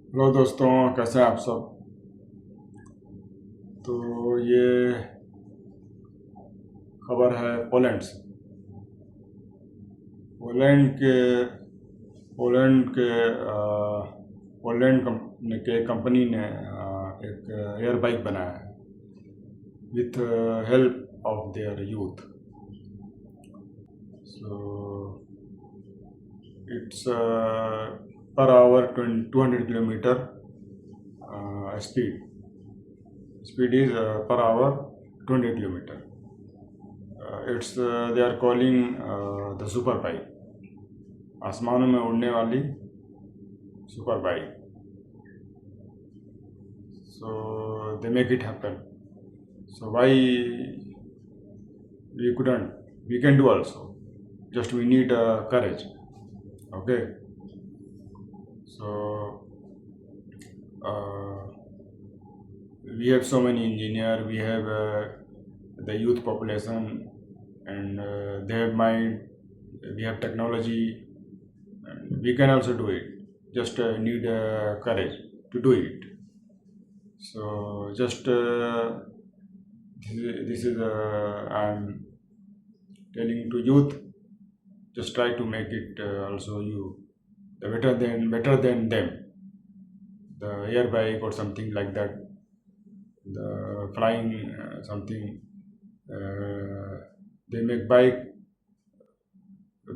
Hello दोस्तों, कैसे हैं आप सब। तो ये खबर है पोलैंड से। पोलैंड के पोलैंड के कंपनी ने एक एयर बाइक बनाया है with help of their youth. So it's per hour 200 kilometre speed is per hour 20 kilometer. It's they are calling the Superbike, आसमानों में उड़ने वाली super bike. So they make it happen. So why we couldn't? We can do also. Just we need courage. Okay. So we have so many engineers. We have the youth population, and they have mind. We have technology. And we can also do it. Just need courage to do it. So just this is I'm telling to youth. Just try to make it also you the better than them. The air bike or something like that. The flying something. They make bike.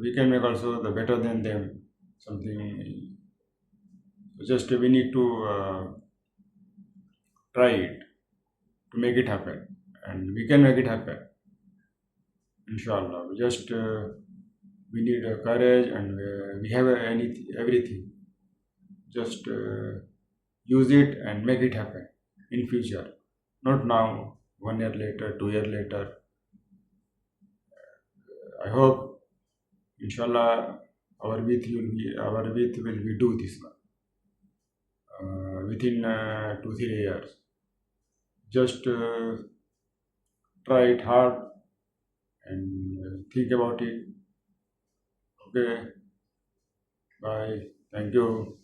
We can make also the better than them something. Just we need to try it to make it happen, and we can make it happen. Inshallah, just we need courage, and we have everything. Just use it and make it happen in future, not now. 1 year later, 2 year later. I hope, inshallah, our youth will be do this one within 2-3 years. Just try it hard and think about it. Okay. Bye. Thank you.